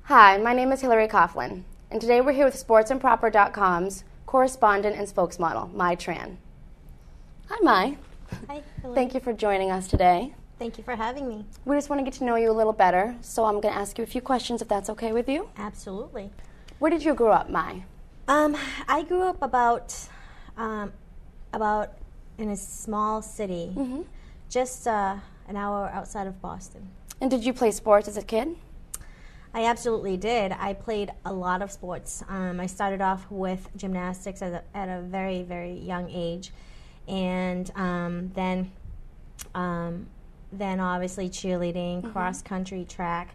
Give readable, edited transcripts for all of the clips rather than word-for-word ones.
Hi, my name is Hillary Coughlin, and today we're here with sportsandproper.com's correspondent and spokesmodel, Mai Tran. Hi, Mai. Hi, Hillary. Thank you for joining us today. Thank you for having me. We just want to get to know you a little better, so I'm going to ask you a few questions if that's okay with you. Absolutely. Where did you grow up, Mai? I grew up about in a small city, just an hour outside of Boston. And did you play sports as a kid? I absolutely did. I played a lot of sports. I started off with gymnastics at a very, very young age, and then obviously cheerleading, cross country, track.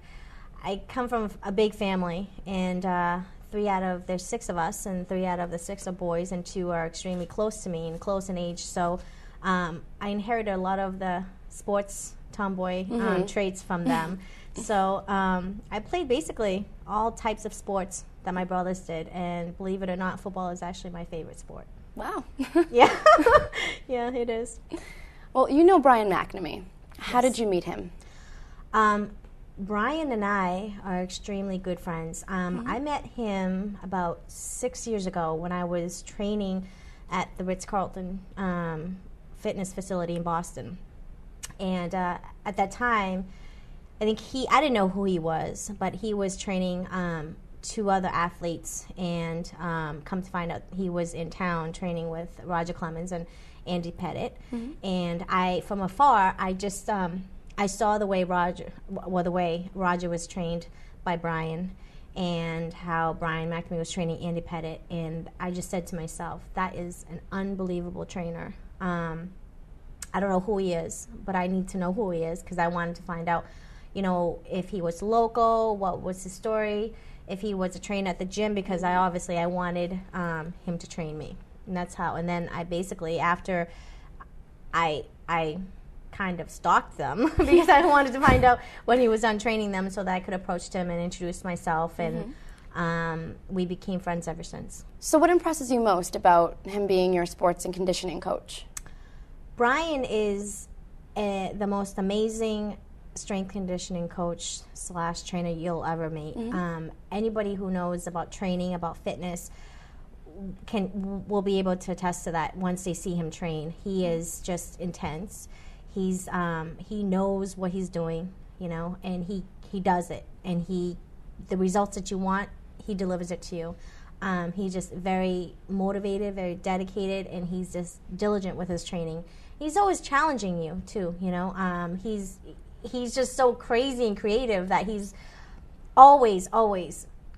I come from a big family, and there's 6 of us, and 3 out of the 6 are boys, and 2 are extremely close to me and close in age. So I inherited a lot of the sports tomboy traits from them. So I played basically all types of sports that my brothers did, and believe it or not, football is actually my favorite sport. Wow. Yeah, yeah, it is. Well, you know Brian McNamee. How did you meet him? Brian and I are extremely good friends. I met him about 6 years ago when I was training at the Ritz-Carlton fitness facility in Boston. And at that time, I didn't know who he was, but he was training 2 other athletes, and come to find out he was in town training with Roger Clemens and Andy Pettit. And from afar, I just I saw the way Roger was trained by Brian, and how Brian McNamee was training Andy Pettit, and I just said to myself, that is an unbelievable trainer. I don't know who he is, but I need to know who he is, because I wanted to find out, if he was local, what was his story, if he was a trainer at the gym, because I wanted him to train me. And that's how. And then I basically, after I kind of stalked them because I wanted to find out when he was done training them, so that I could approach him and introduce myself, and we became friends ever since. So what impresses you most about him being your sports and conditioning coach? Brian is the most amazing strength conditioning coach / trainer you'll ever meet. Anybody who knows about training, about fitness, will be able to attest to that once they see him train. He is just intense. He knows what he's doing, and he does it. And the results that you want, he delivers it to you. He's just very motivated, very dedicated, and he's just diligent with his training. He's always challenging you too, He's just so crazy and creative that he's always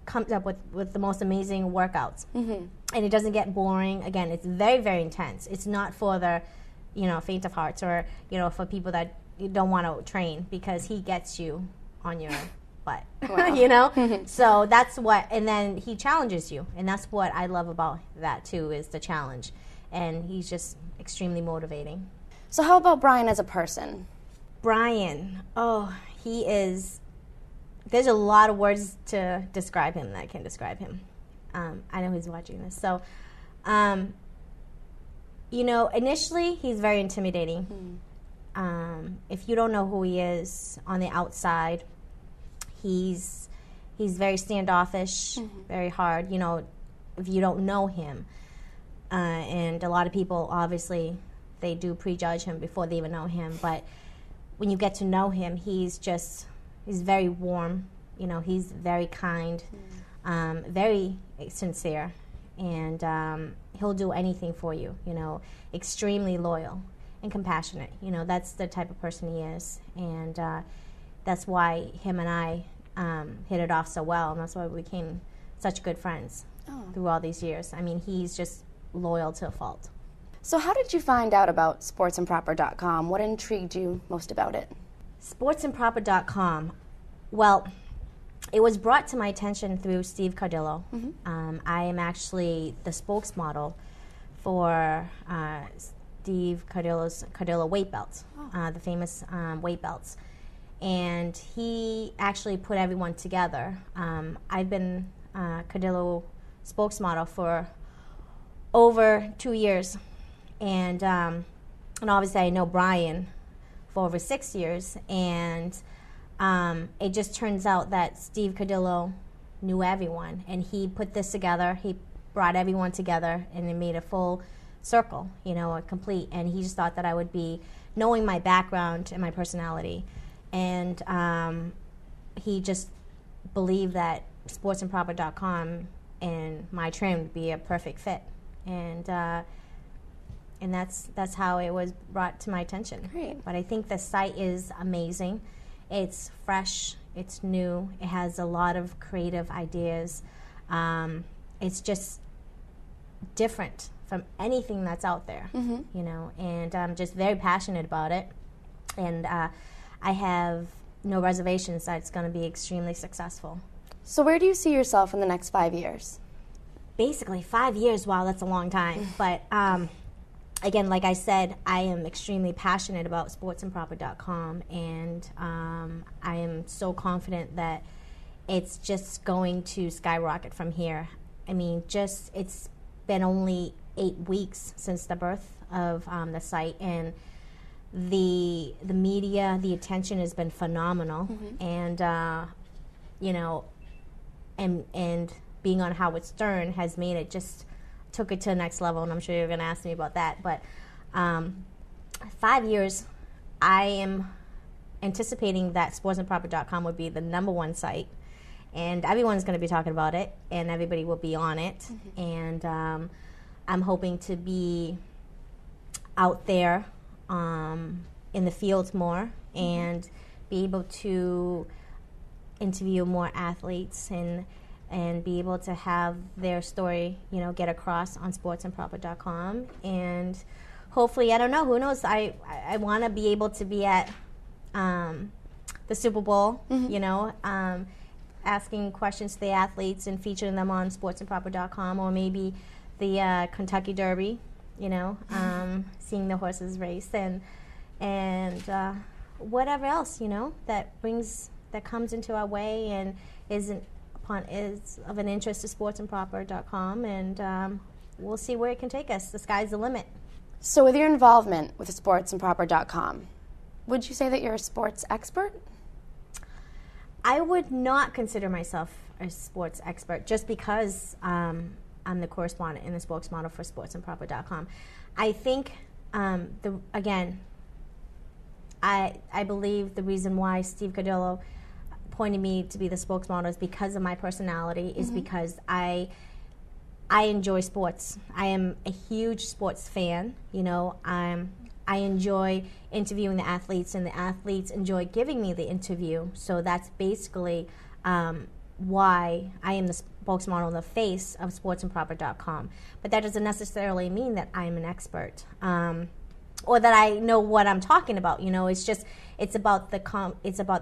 comes up with the most amazing workouts. And it doesn't get boring. Again, it's very, very intense. It's not for the, faint of hearts, or, for people that don't want to train, because he gets you on your butt, Wow. So that's what, and then he challenges you. And that's what I love about that too, is the challenge. And he's just extremely motivating. So how about Brian as a person? Brian, there's a lot of words to describe him that can describe him. I know he's watching this. So, initially he's very intimidating. If you don't know who he is on the outside, he's very standoffish, very hard, if you don't know him. And a lot of people, obviously, they do prejudge him before they even know him. But when you get to know him, he's very warm, he's very kind, very sincere, and he'll do anything for you, extremely loyal and compassionate. That's the type of person he is, and that's why him and I hit it off so well, and that's why we became such good friends through all these years. I mean, he's just loyal to a fault. So how did you find out about sportsandproper.com? What intrigued you most about it? Sportsandproper.com. Well, it was brought to my attention through Steve Cardillo. I am actually the spokesmodel for Steve Cardillo weight belts, the famous weight belts. And he actually put everyone together. I've been Cardillo spokesmodel for over 2 years. And obviously I know Brian for over 6 years, and it just turns out that Steve Cardillo knew everyone, and he put this together. He brought everyone together, and it made a full circle, a complete. And he just thought that I would be, knowing my background and my personality, and he just believed that sportsandproper.com and Mai Tran would be a perfect fit, and that's how it was brought to my attention. Great. But I think the site is amazing. It's fresh. It's new. It has a lot of creative ideas. It's just different from anything that's out there, and I'm just very passionate about it. And I have no reservations that it's going to be extremely successful. So where do you see yourself in the next 5 years? Basically, 5 years, wow, that's a long time. But again, like I said, I am extremely passionate about sportsandproper.com, and I am so confident that it's just going to skyrocket from here. I mean, it's been only 8 weeks since the birth of the site, and the media, the attention has been phenomenal, and and being on Howard Stern has made it, just took it to the next level, and I'm sure you're going to ask me about that. But 5 years, I am anticipating that sportsandproper.com would be the #1 site, and everyone's going to be talking about it, and everybody will be on it, and I'm hoping to be out there in the fields more, and be able to interview more athletes, and be able to have their story, get across on sportsandproper.com. And hopefully, I don't know, who knows, I want to be able to be at the Super Bowl, asking questions to the athletes and featuring them on sportsandproper.com, or maybe the Kentucky Derby, seeing the horses race, and whatever else, that comes into our way and is of an interest to sportsandproper.com, and we'll see where it can take us. The sky's the limit. So with your involvement with sportsandproper.com, would you say that you're a sports expert? I would not consider myself a sports expert, just because I'm the correspondent and the spokesmodel for sportsandproper.com. I think, I believe the reason why Steve Cardillo appointed me to be the spokesmodel is because of my personality, is because I enjoy sports. I am a huge sports fan. I enjoy interviewing the athletes, and the athletes enjoy giving me the interview. So that's basically why I am the spokesmodel and the face of sportsandproper.com. But that doesn't necessarily mean that I'm an expert, or that I know what I'm talking about. It's about the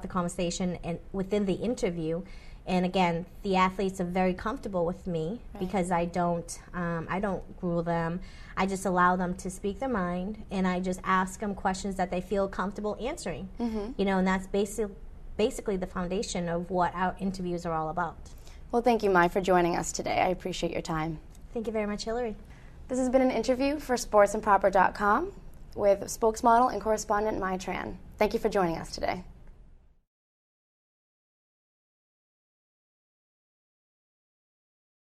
conversation and within the interview. And again, the athletes are very comfortable with me, because I don't gruel them. I just allow them to speak their mind, and I just ask them questions that they feel comfortable answering. And that's basically the foundation of what our interviews are all about. Well, thank you, Mai, for joining us today. I appreciate your time. Thank you very much, Hillary. This has been an interview for sportsandproper.com with spokesmodel and correspondent Mai Tran. Thank you for joining us today.